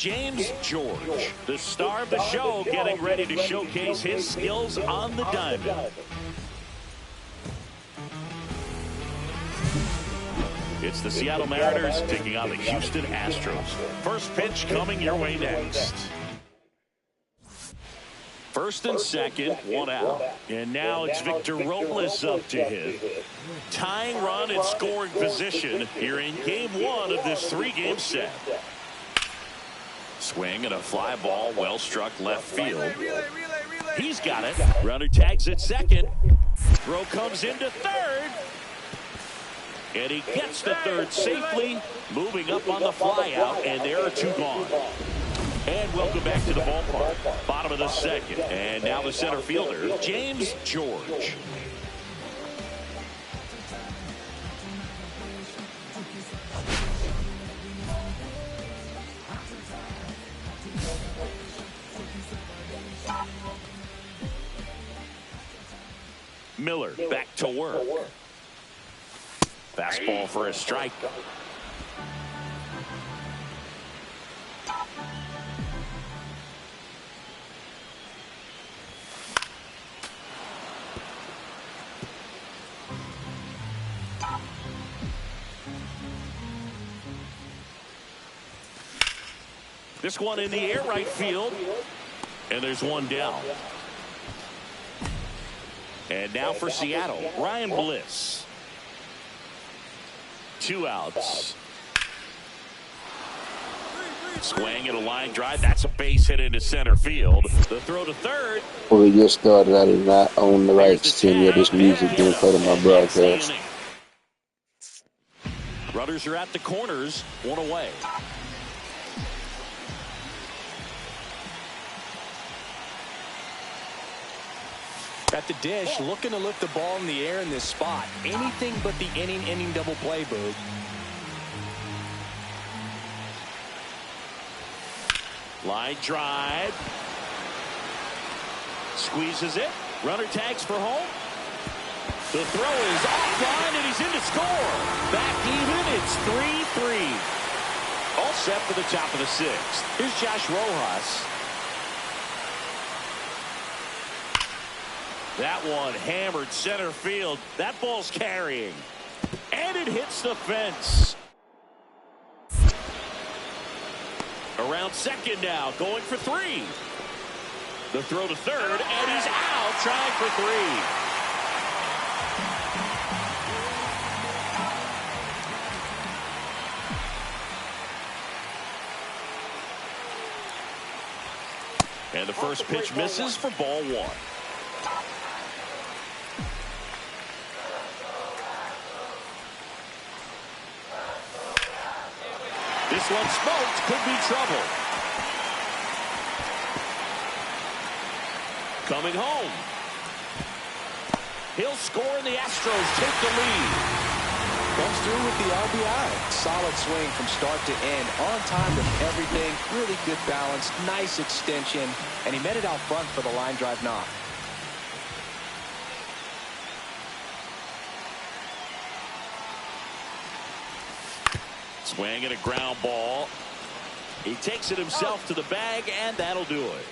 James George, the star of the show, getting ready to showcase his skills on the diamond. It's the Seattle Mariners taking on the Houston Astros. First pitch coming your way next. First and second, one out. And now it's Victor Robles up to hit. Tying run in scoring position here in game one of this three-game set. Swing and a fly ball, well struck left field. He's got it. Runner tags at second. Throw comes into third. And he gets to third safely, moving up on the fly out, and there are two gone. And welcome back to the ballpark. Bottom of the second. And now the center fielder, James George. Miller back to work. Fastball for a strike. This one in the air right field. And there's one down. And now for Seattle, Ryan Bliss. Two outs. Swing and a line drive. That's a base hit into center field. The throw to third. When we just started, I did not own the rights to any of this music being played on my broadcast. Runners are at the corners, one away. At the dish, looking to lift the ball in the air in this spot. Anything but the inning double play, Boog. Line drive. Squeezes it. Runner tags for home. The throw is offline, and he's in to score. Back even, it's 3-3. All set for the top of the sixth. Here's Josh Rojas. That one hammered center field. That ball's carrying. And it hits the fence. Around second now, going for three. The throw to third, and he's out, trying for three. And the first pitch misses for ball one. This one smoked, could be trouble. Coming home. He'll score and the Astros take the lead. Comes through with the RBI. Solid swing from start to end. On time with everything. Really good balance. Nice extension. And he met it out front for the line drive knock. Swing and a ground ball. He takes it himself to the bag, and that'll do it.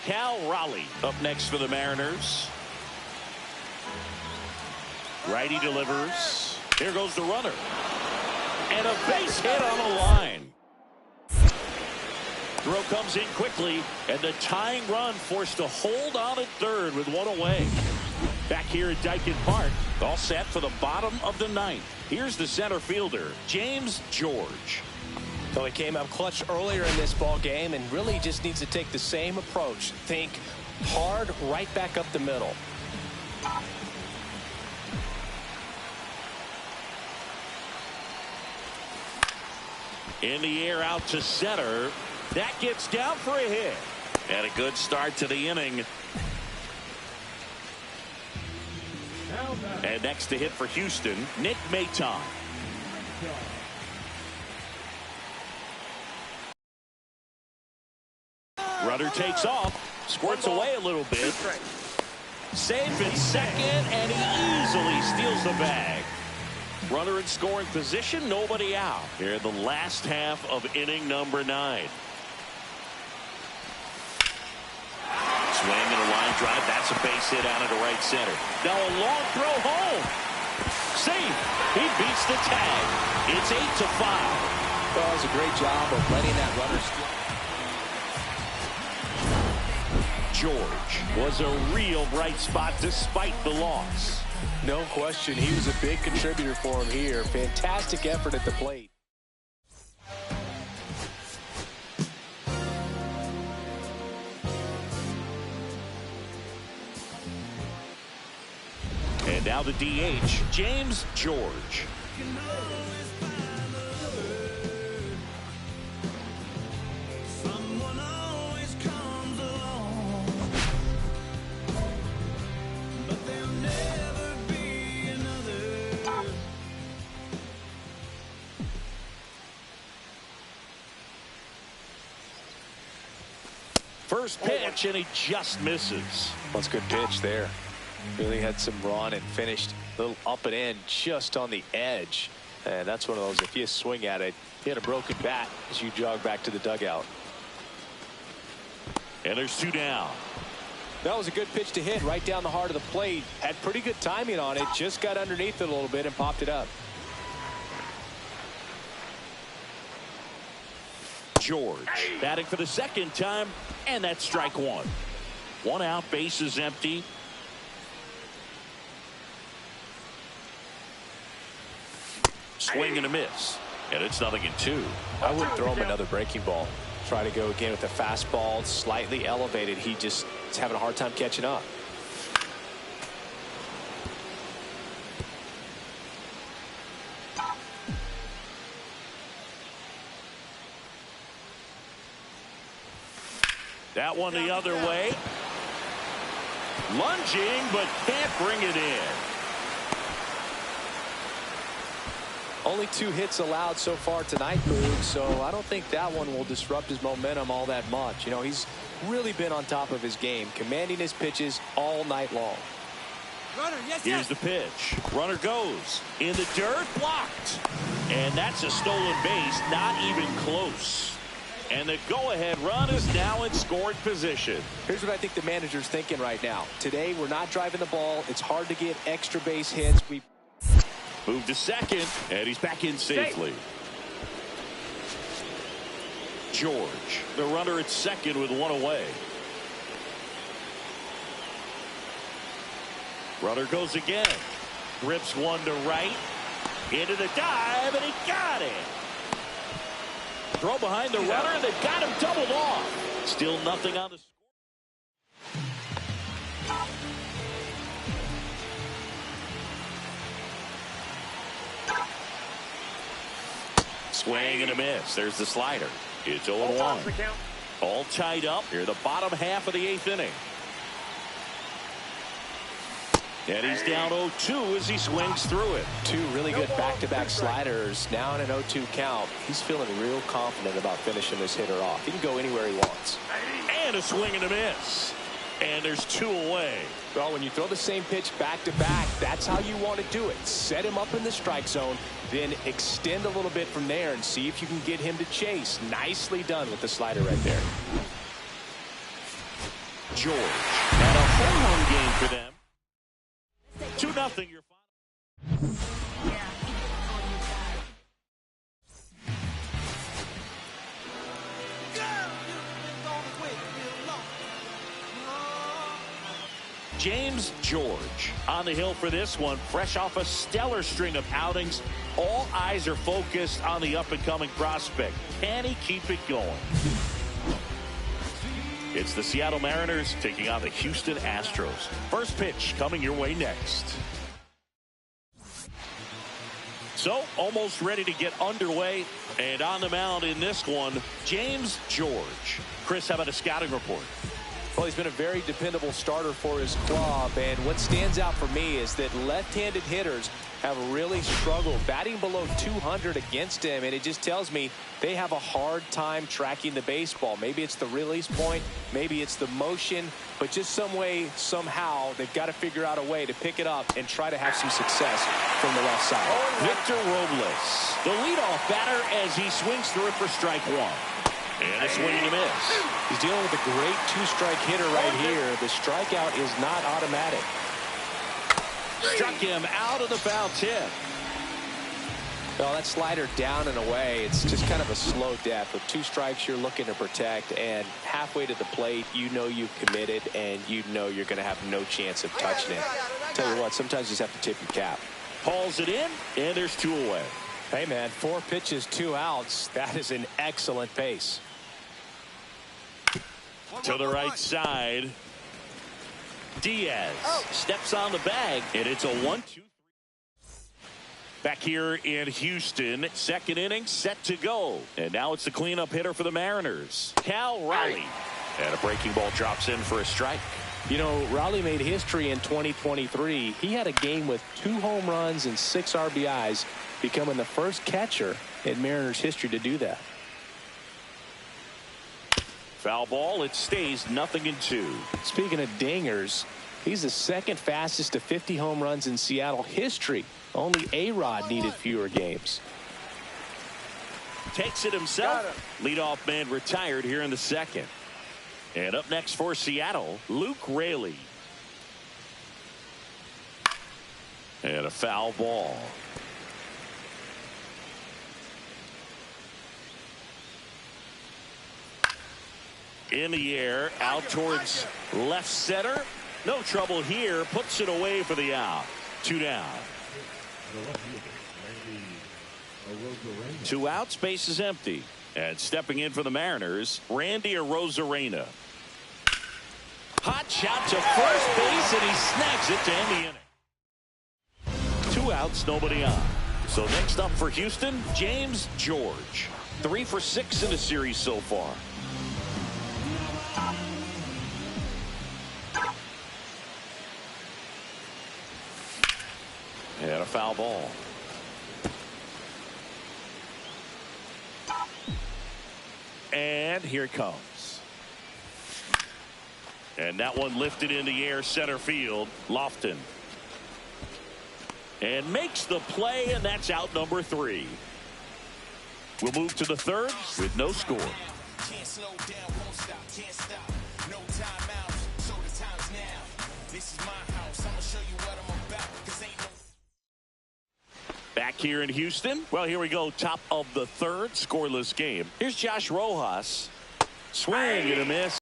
Cal Raleigh up next for the Mariners. Righty delivers. Here goes the runner. And a base hit on the line. Throw comes in quickly, and the tying run forced to hold on at third with one away. Back here at Dyken Park, all set for the bottom of the ninth. Here's the center fielder, James George. So he came out clutch earlier in this ball game and really just needs to take the same approach. Think hard right back up the middle. In the air out to center. That gets down for a hit. And a good start to the inning. And next to hit for Houston, Nick Maton. Runner takes off, squirts away a little bit. Safe at second, and he easily steals the bag. Runner in scoring position, nobody out. Here in the last half of inning number 9. Swing and a line drive. That's a base hit out into right center. Now a long throw home. Safe. He beats the tag. It's 8-5. Well, it was a great job of letting that runner steal. George was a real bright spot despite the loss. No question. He was a big contributor for him here. Fantastic effort at the plate. And now the DH, James George. First pitch, and he just misses. That's a good pitch there. Really had some run and finished a little up and in just on the edge. And that's one of those, if you swing at it, hit a broken bat as you jog back to the dugout. And there's 2 down. That was a good pitch to hit right down the heart of the plate. Had pretty good timing on it. Just got underneath it a little bit and popped it up. George batting for the second time, and that's strike 1. 1 out, base is empty. Swing and a miss, and it's 0-2. I wouldn't throw him another breaking ball. Try to go again with the fastball, slightly elevated. He just is having a hard time catching up. That one the other way. Lunging, but can't bring it in. Only 2 hits allowed so far tonight, Boog, so I don't think that one will disrupt his momentum all that much. You know, he's really been on top of his game, commanding his pitches all night long. Runner, yes, Here's the pitch. Runner goes in the dirt, blocked. And that's a stolen base, not even close. And the go-ahead run is now in scoring position. Here's what I think the manager's thinking right now. Today, we're not driving the ball. It's hard to get extra base hits. We move to second, and he's back in safely. George, the runner at second with 1 away. Runner goes again. Rips one to right. Into the dive, and he got it. Throw behind the runner, and they've got him doubled off. Still nothing on the score. Swing and a miss. There's the slider. It's 0-1. All tied up here, the bottom half of the 8th inning. And he's down 0-2 as he swings through it. 2 really good back-to-back sliders. Now in an 0-2 count. He's feeling real confident about finishing this hitter off. He can go anywhere he wants. And a swing and a miss. And there's 2 away. Well, when you throw the same pitch back-to-back, that's how you want to do it. Set him up in the strike zone, then extend a little bit from there and see if you can get him to chase. Nicely done with the slider right there. George, not a home run game for them. 2-0 your final. James George on the hill for this one, fresh off a stellar string of outings. All eyes are focused on the up-and-coming prospect. Can he keep it going? It's the Seattle Mariners taking on the Houston Astros. First pitch coming your way next. So almost ready to get underway. And on the mound in this one, James George. Chris, how about a scouting report? Well, he's been a very dependable starter for his club, and what stands out for me is that left-handed hitters have really struggled batting below 200 against him, and it just tells me they have a hard time tracking the baseball. Maybe it's the release point, maybe it's the motion, but just some way, somehow, they've got to figure out a way to pick it up and try to have some success from the left side. Victor Robles, the leadoff batter as he swings through it for strike one. And a swing and a miss. He's dealing with a great two-strike hitter right here. The strikeout is not automatic. Struck him out of the foul tip. Well, that slider down and away, it's just kind of a slow death. With 2 strikes, you're looking to protect, and halfway to the plate, you know you've committed, and you know you're going to have no chance of touching it. Tell you what, sometimes you just have to tip your cap. Hauls it in, and there's 2 away. Hey, man, 4 pitches, 2 outs. That is an excellent pace. To the right side, Diaz steps on the bag, and it's a 1-2-3. Back here in Houston, second inning set to go, and now it's the cleanup hitter for the Mariners, Cal Raleigh, and a breaking ball drops in for a strike. You know, Raleigh made history in 2023. He had a game with 2 home runs and 6 RBIs, becoming the first catcher in Mariners history to do that. Foul ball, it stays 0-2. Speaking of dingers, he's the second fastest to 50 home runs in Seattle history. Only A-Rod needed fewer games. Takes it himself. Leadoff man retired here in the second. And up next for Seattle, Luke Raley. And a foul ball. In the air, out towards left center. No trouble here. Puts it away for the out. 2 down. 2 outs, base is empty. And stepping in for the Mariners, Randy Arozarena. Hot shot to first base, and he snags it to end the inning. 2 outs, nobody on. So next up for Houston, James George. 3 for 6 in the series so far. And a foul ball. And here it comes. And that one lifted in the air, center field. Lofton. And makes the play, and that's out number 3. We'll move to the third with no score. Can't slow down, won't stop, can't stop. No timeout, so the time's now. This is my house, I'ma show you what I'm about, 'cause ain't no. Back here in Houston. Well, here we go. Top of the third, scoreless game. Here's Josh Rojas. Swing and a miss.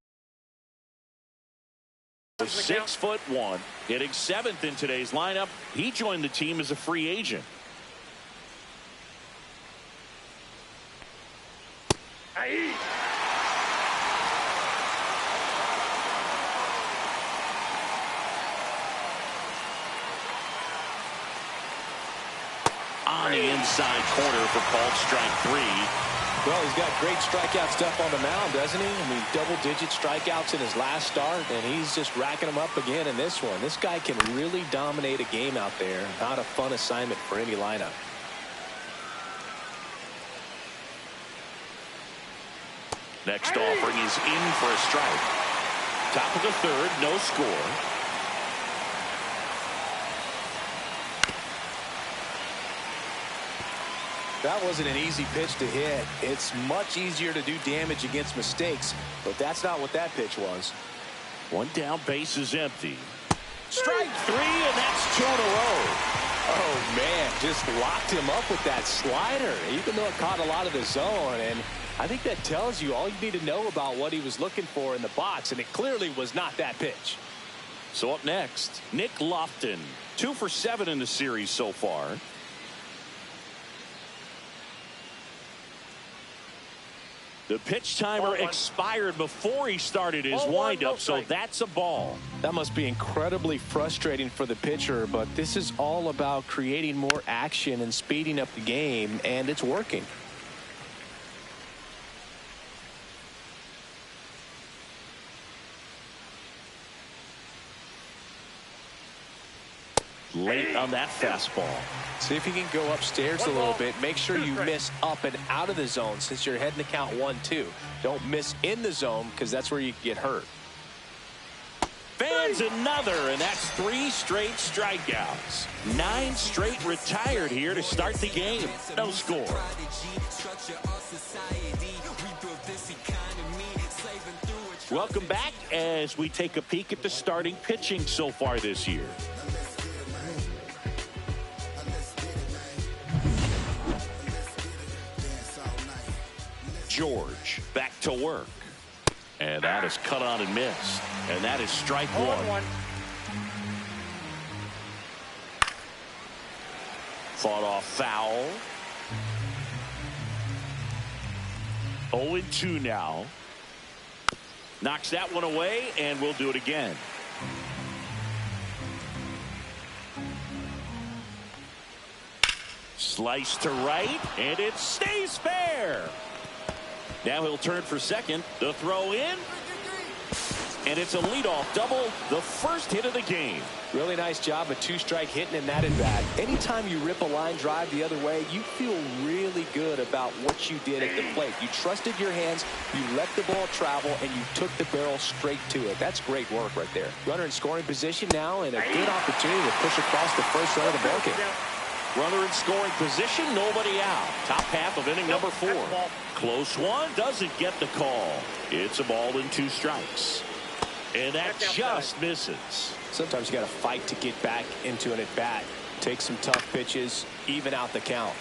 6'1", hitting 7th in today's lineup. He joined the team as a free agent. On the inside corner for called strike 3. Well, he's got great strikeout stuff on the mound, doesn't he? I mean, double-digit strikeouts in his last start, and he's just racking them up again in this one. This guy can really dominate a game out there. Not a fun assignment for any lineup. Next offering is in for a strike. Top of the third, no score. That wasn't an easy pitch to hit. It's much easier to do damage against mistakes, but that's not what that pitch was. 1 down, base is empty. Strike 3, and that's 2 in a row. Oh, man, just locked him up with that slider, even though it caught a lot of the zone. And I think that tells you all you need to know about what he was looking for in the box, and it clearly was not that pitch. So up next, Nick Lofton. 2 for 7 in the series so far. The pitch timer expired before he started his windup, so that's a ball. That must be incredibly frustrating for the pitcher, but this is all about creating more action and speeding up the game, and it's working. Late on that fastball. See if you can go upstairs a little bit. Make sure you miss up and out of the zone since you're heading to count 1-2. Don't miss in the zone because that's where you get hurt. Fans another, and that's 3 straight strikeouts. 9 straight retired here to start the game. No score. Welcome back as we take a peek at the starting pitching so far this year. George back to work. And that is cut on and missed. And that is strike 1. Fought off foul. 0-2 now. Knocks that one away, and we'll do it again. Slice to right, and it stays fair. Now he'll turn for second. The throw in. And it's a leadoff double. The first hit of the game. Really nice job of 2-strike hitting in that at bat. Anytime you rip a line drive the other way, you feel really good about what you did at the plate. You trusted your hands, you let the ball travel, and you took the barrel straight to it. That's great work right there. Runner in scoring position now, and a good opportunity to push across the first run of the ball game. Runner in scoring position, nobody out. Top half of inning number 4. Close one, doesn't get the call. It's a ball and 2 strikes. And that just misses. Sometimes you got to fight to get back into an at-bat. Take some tough pitches, even out the count.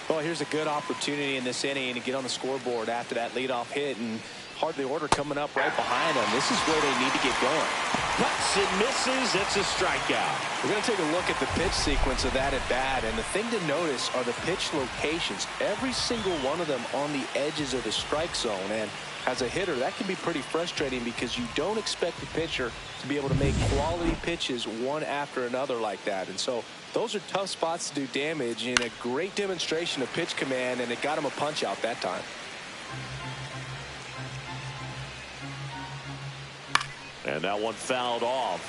Well, here's a good opportunity in this inning to get on the scoreboard after that leadoff hit, and hardly order coming up right behind them. This is where they need to get going. Cuts and misses. It's a strikeout. We're going to take a look at the pitch sequence of that at bat, and the thing to notice are the pitch locations. Every single one of them on the edges of the strike zone, and as a hitter, that can be pretty frustrating because you don't expect the pitcher to be able to make quality pitches one after another like that. And so those are tough spots to do damage, and a great demonstration of pitch command, and it got him a punch out that time. And that one fouled off.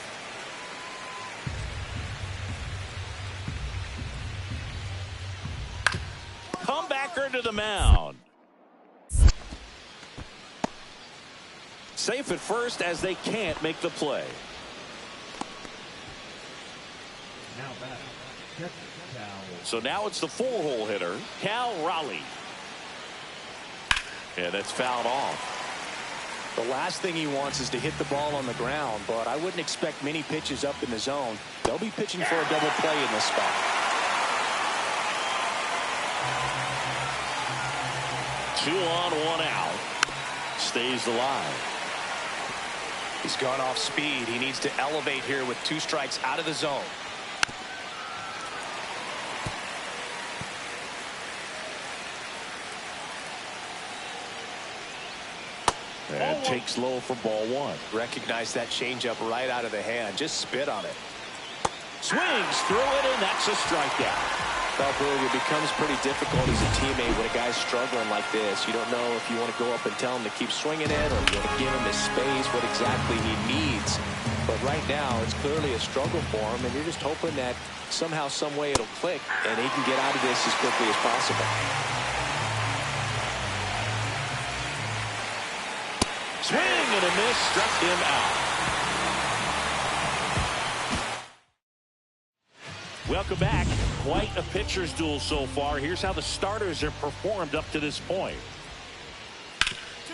Comebacker to the mound. Safe at first as they can't make the play. So now it's the 4-hole hitter, Cal Raleigh. And that's fouled off. The last thing he wants is to hit the ball on the ground, but I wouldn't expect many pitches up in the zone. They'll be pitching for a double play in this spot. 2 on, 1 out. Stays alive. He's gone off speed. He needs to elevate here with 2 strikes out of the zone. And takes low for ball 1. Recognize that changeup right out of the hand. Just spit on it. Swings through it, and that's a strikeout. Well, Boog, it becomes pretty difficult as a teammate when a guy's struggling like this. You don't know if you want to go up and tell him to keep swinging it, or you want to give him his space, what exactly he needs. But right now, it's clearly a struggle for him, and you're just hoping that somehow, some way it'll click, and he can get out of this as quickly as possible. Swing and a miss, struck him out. Welcome back. Quite a pitcher's duel so far. Here's how the starters have performed up to this point.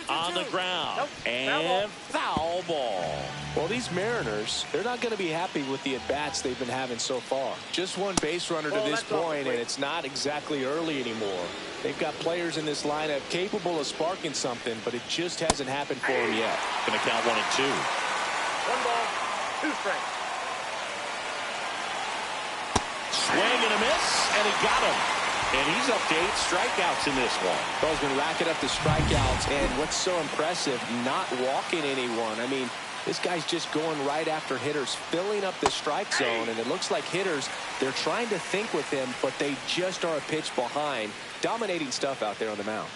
On the ground, and foul ball. Well, these Mariners, they're not going to be happy with the at-bats they've been having so far. Just one base runner to this point, and it's not exactly early anymore. They've got players in this lineup capable of sparking something, but it just hasn't happened for them yet. Going to count 1 and 2. 1 ball, 2 strikes. Swing and a miss, and he got him. And he's up to 8 strikeouts in this one. Ball's been racking up the strikeouts, and what's so impressive, not walking anyone. I mean, this guy's just going right after hitters, filling up the strike zone, and it looks like hitters, they're trying to think with him, but they just are a pitch behind. Dominating stuff out there on the mound.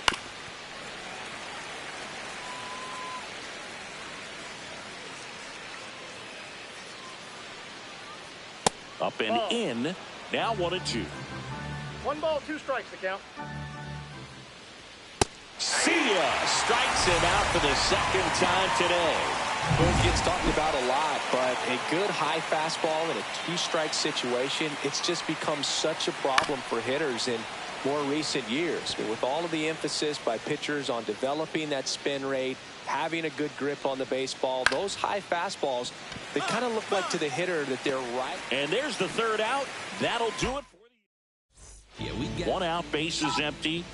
Up and in. Now 1-2. 1 ball, 2 strikes the count. See ya. Strikes him out for the second time today. It gets talked about a lot, but a good high fastball in a 2-strike situation, it's just become such a problem for hitters in more recent years. I mean, with all of the emphasis by pitchers on developing that spin rate, having a good grip on the baseball, those high fastballs, they kind of look like to the hitter that they're right. And there's the third out. That'll do it for the 1 out, bases empty.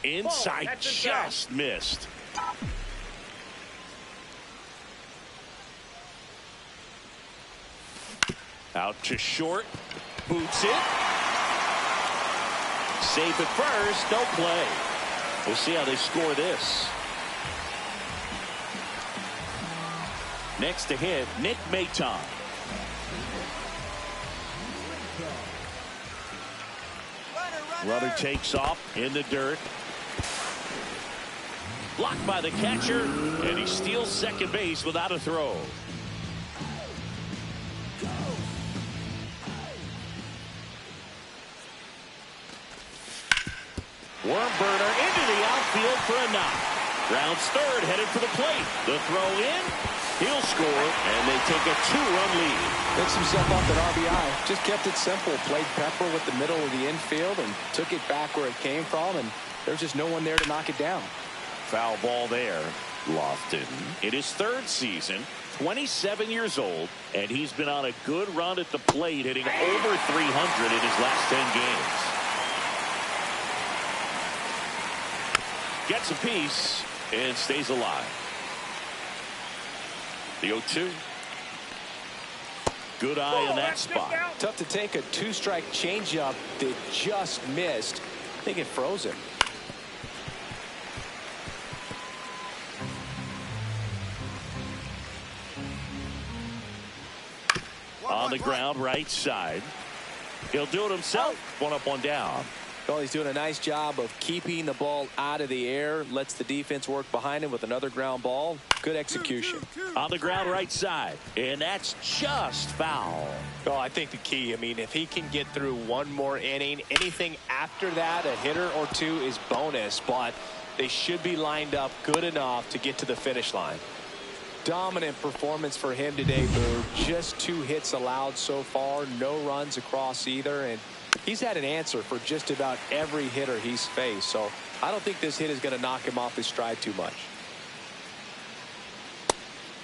Inside, just missed. Out to short. Boots it. Safe at first. No play. We'll see how they score this. Next to hit, Nick Maton. Runner takes off in the dirt. Blocked by the catcher, and he steals second base without a throw. Worm burner into the outfield for a knock. Grounds third, headed for the plate. The throw in, he'll score, and they take a 2-run lead. Picks himself up at RBI. Just kept it simple. Played Pepper with the middle of the infield and took it back where it came from, and there's just no one there to knock it down. Foul ball there. Lofton in his 3rd season, 27 years old, and he's been on a good run at the plate, hitting over 300 in his last 10 games. Gets a piece and stays alive. The 0-2. Good eye in that spot. Tough to take a 2-strike changeup that just missed. I think it froze him. On the ground, right side. He'll do it himself. 1 up, 1 down. Well, he's doing a nice job of keeping the ball out of the air. Lets the defense work behind him with another ground ball. Good execution. On the ground, right side. And that's just foul. Oh, I think the key, I mean, if he can get through 1 more inning, anything after that, a hitter or 2 is bonus. But they should be lined up good enough to get to the finish line. Dominant performance for him today, Boo. Just 2 hits allowed so far. No runs across either. And he's had an answer for just about every hitter he's faced. So I don't think this hit is going to knock him off his stride too much.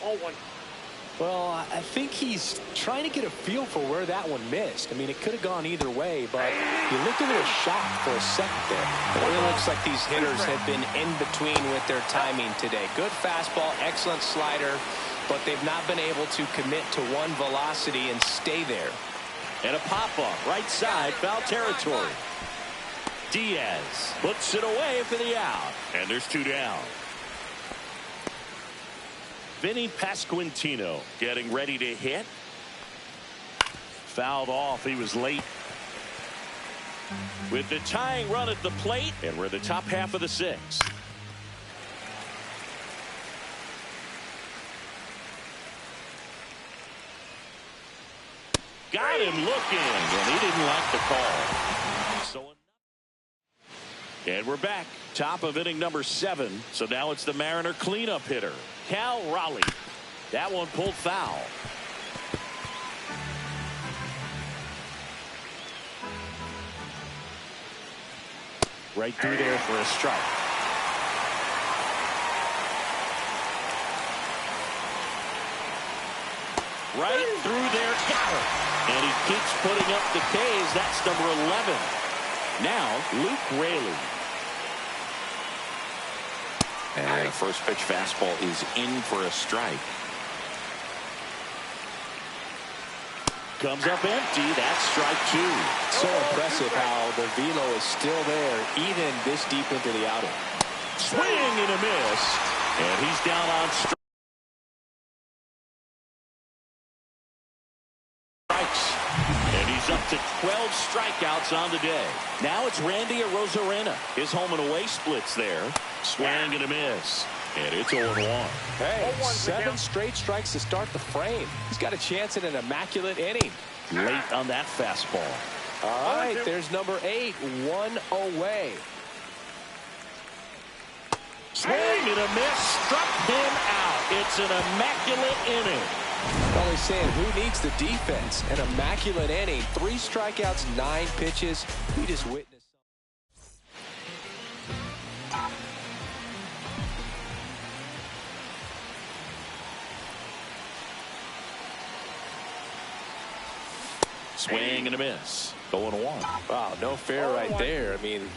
All 1. Well, I think he's trying to get a feel for where that one missed. I mean, it could have gone either way, but he looked a little shocked for a second there. It really looks like these hitters have been in between with their timing today. Good fastball, excellent slider, but they've not been able to commit to one velocity and stay there. And a pop-up, right side, foul territory. Diaz puts it away for the out. And there's 2 down. Vinny Pasquantino getting ready to hit. Fouled off. He was late. With the tying run at the plate, and we're the top half of the 6th. Got him looking, and he didn't like the call. And we're back. Top of inning number 7. So now it's the Mariner cleanup hitter, Cal Raleigh. That one pulled foul. Right through there for a strike. Right through there, got it. And he keeps putting up the K's. That's number 11. Now, Luke Raley. And the first pitch fastball is in for a strike. comes up empty. That's strike two. So impressive how the velo is still there, even this deep into the outing. Swing and a miss. And he's down on strikes. And he's up to 12 strikeouts on the day. Now it's Randy Arozarena. His home and away splits there. Swing and a miss. And it's 0-1. Hey, 7 straight strikes to start the frame. He's got a chance at an immaculate inning. Late on that fastball. All right, there's number 8, 1 away. Swing and a miss. Struck him out. It's an immaculate inning. Well, they're saying who needs the defense? An immaculate inning. 3 strikeouts, 9 pitches. We just witnessed. Swing and a miss. 0-1. Wow, no fair right there. I mean,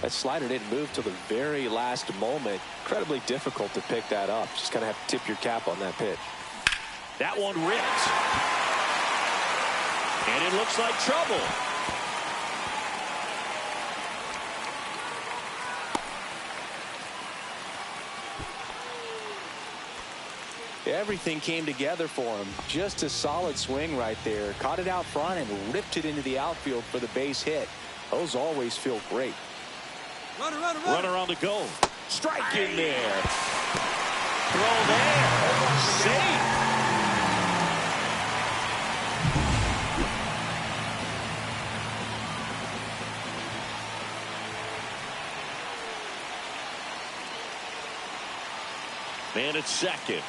that slider didn't move till the very last moment. Incredibly difficult to pick that up. Just kind of have to tip your cap on that pitch. That one ripped. And it looks like trouble. Everything came together for him. Just a solid swing right there. Caught it out front and ripped it into the outfield for the base hit. Those always feel great. Runner on the go. Strike in there. Throw there. Safe. Man at second.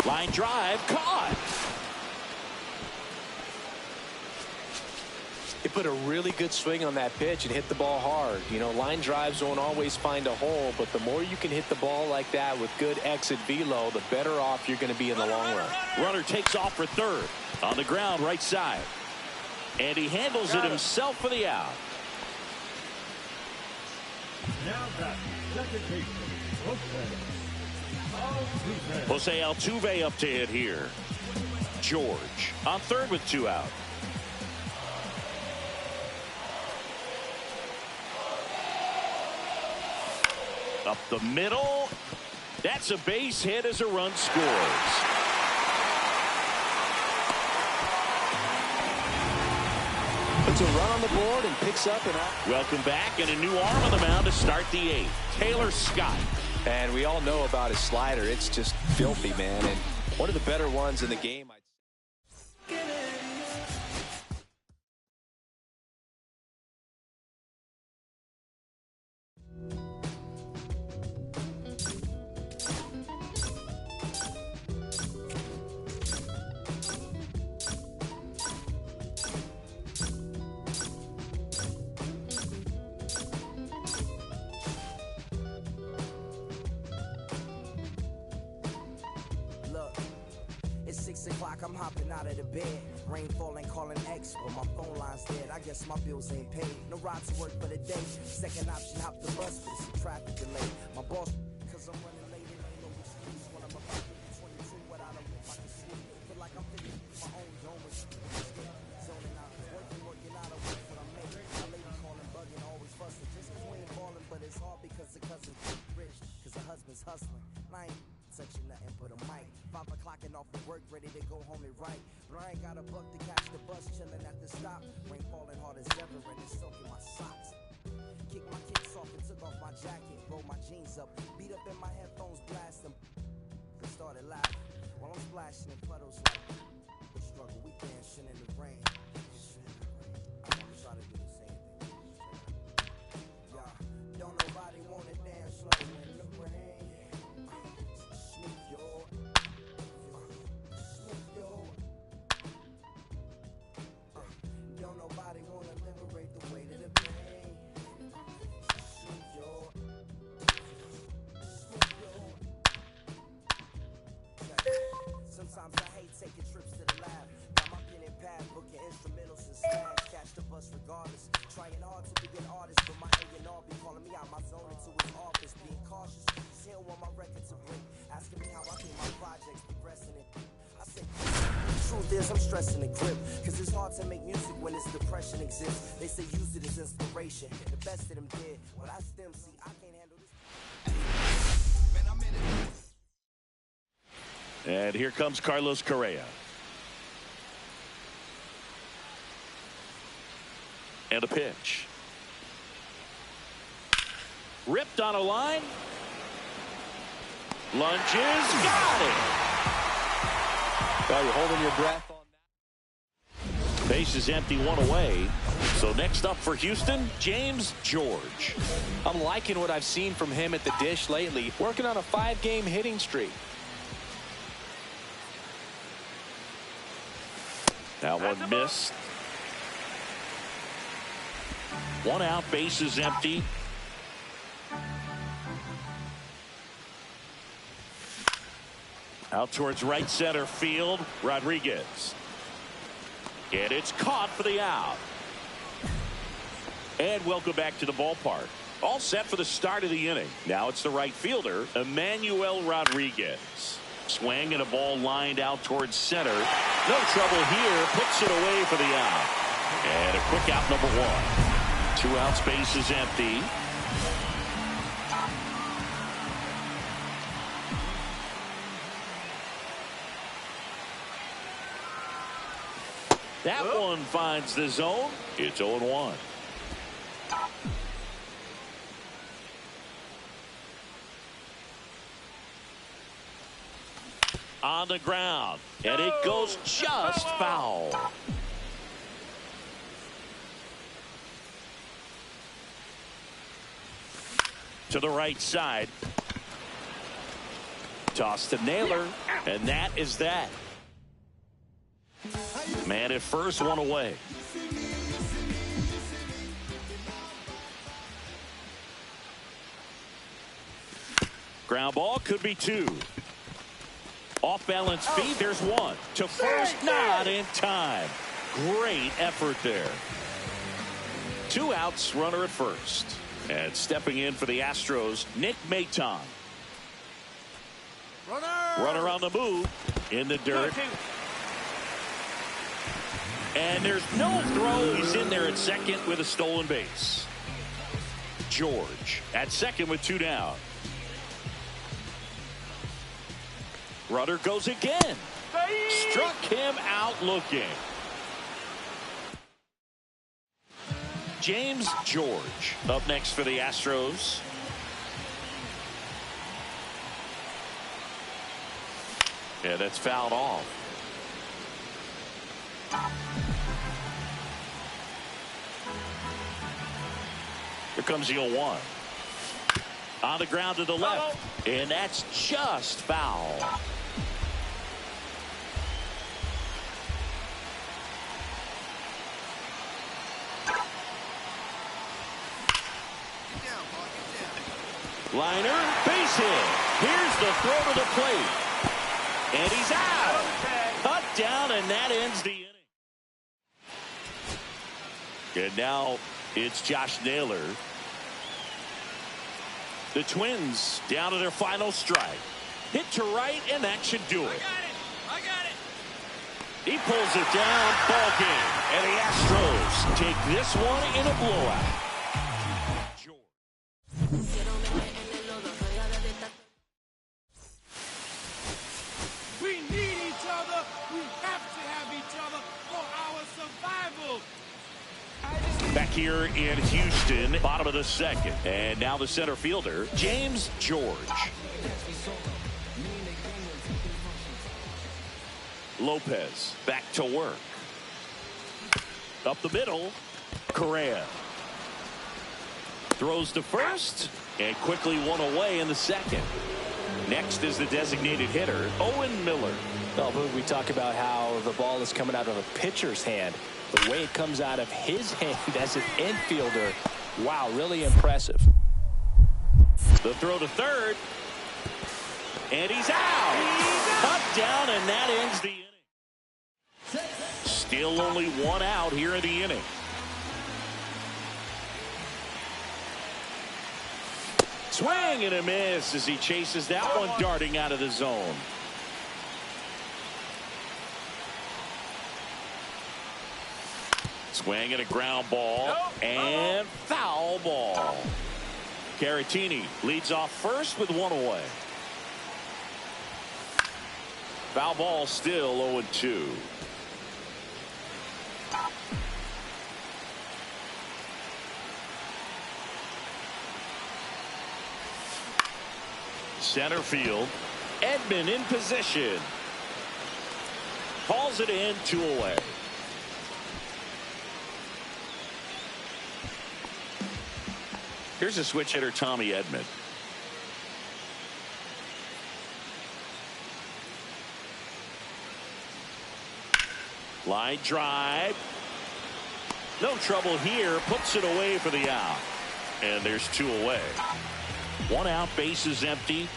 Line drive caught. He put a really good swing on that pitch and hit the ball hard. You know, line drives won't always find a hole, but the more you can hit the ball like that with good exit velo, the better off you're going to be in the long run. Runner takes off for third. On the ground, right side. And he handles it himself for the out. Now back, second baseman, Jose Altuve up to hit here. George on third with 2 out. Up the middle. That's a base hit as a run scores. Puts a run on the board and picks up an out. Welcome back, and a new arm on the mound to start the 8th. Taylor Scott. And we all know about his slider. It's just filthy, man. And one of the better ones in the game. It's 6 o'clock, I'm hopping out of the bed. Rain falling, calling X, but my phone line's dead. I guess my bills ain't paid. No ride to work for the day. Second option, hop the bus, but it's a traffic delay. My boss, cause I'm running late, it ain't no excuse. When I'm about to be 22 without a whip, I can sleep. Feel like I'm thinking my own dome with zoning out, working out, I work what I make. My lady calling, bugging, always fussing. Just cause we ain't balling, but it's hard because the cousin's rich. Cause the husband's hustling. I ain't touching nothing but a mic. 5 o'clock and off of work, ready to go home and write. But I ain't got a buck to catch the bus, chilling at the stop. Rain falling hard as ever and it's soaking my socks. Kicked my kicks off and took off my jacket. Rolled my jeans up, beat up in my headphones, blast them. They started laughing while I'm splashing in puddles like the struggle. We dancing in the rain. I'm gonna try to do the same thing. Yeah, don't nobody wanna dance slow in the rain. Don't nobody wanna liberate the weight of the pain. Sometimes I hate taking trips truth is, I'm stressing the grip. Cause it's hard to make music when this depression exists. They say use it as inspiration. The best of them did. Well, that's them. See, I can't handle this. And here comes Carlos Correa. And a pitch. Ripped on a line. Lunges. Got it. Well, you're holding your breath on that. Base is empty, one away. So next up for Houston, James George. I'm liking what I've seen from him at the dish lately. Working on a 5-game hitting streak. That one missed. One out, base is empty. Out towards right center field, Rodriguez. And it's caught for the out. And welcome back to the ballpark. All set for the start of the inning. Now it's the right fielder, Emmanuel Rodriguez. Swing and a ball lined out towards center. No trouble here. Puts it away for the out. And a quick out, number 1. 2 outs, base is empty. That one finds the zone. It's 0-1. On the ground, and it goes just foul. To the right side. Toss to Naylor, and that is that. Man at first, one away. Ground ball, could be 2. Off balance feed, there's 1. To first, not in time. Great effort there. 2 outs, runner at first. And stepping in for the Astros, Nick Maton. Runner on the move, in the dirt. And there's no throw. He's in there at second with a stolen base. George at second with 2 down. Runner goes again. Struck him out looking. James George up next for the Astros. Yeah, that's fouled off. Here comes the 0-1. On the ground to the left. And that's just foul. Liner, base hit. Here's the throw to the plate. And he's out. Cut down, and that ends the inning. And now it's Josh Naylor. The Twins down to their final strike. Hit to right, and that should do it. I got it. He pulls it down. Ball game. And the Astros take this one in a blowout. We need each other. We have to have each other for our survival. Back here in Houston, bottom of the second. And now the center fielder, James George. Lopez back to work. Up the middle, Correa. Throws to first, and quickly one away in the second. Next is the designated hitter, Owen Miller. Well, we talk about how the ball is coming out of a pitcher's hand. The way it comes out of his hand as an infielder, wow, really impressive. The throw to third, and he's out. Cut down, and that ends the inning. Still only 1 out here in the inning. Swing and a miss as he chases that one darting out of the zone. Swing and a ground ball and foul ball. Caratini leads off first with one away. Foul ball, still 0-2. Center field. Edman in position. Calls it in, 2 away. Here's a switch hitter, Tommy Edman. Line drive. No trouble here. Puts it away for the out. And there's 2 away. 1 out, base is empty.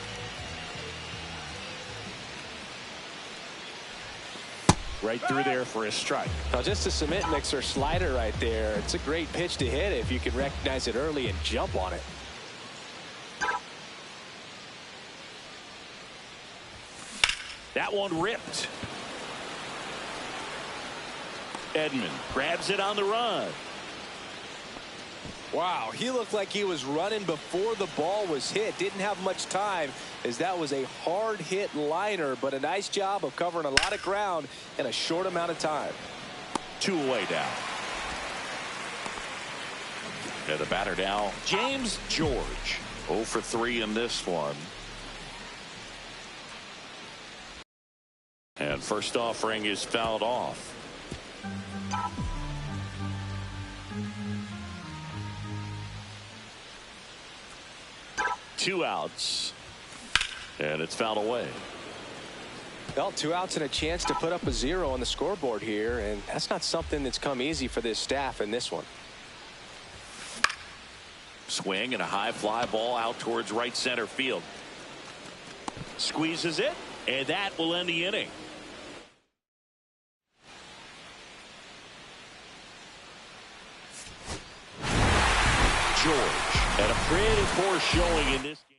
Right through there for a strike. Now just a cement mixer slider right there. It's a great pitch to hit if you can recognize it early and jump on it. That one ripped. Edman grabs it on the run. Wow, he looked like he was running before the ball was hit. Didn't have much time as that was a hard hit liner, but a nice job of covering a lot of ground in a short amount of time. 2 away now. And the batter now, James George. 0 for 3 in this one. And first offering is fouled off. Two outs. And it's fouled away. Well, 2 outs and a chance to put up a 0 on the scoreboard here, and that's not something that's come easy for this staff in this one. Swing and a high fly ball out towards right center field. Squeezes it, and that will end the inning. George, and a pretty poor showing in this game.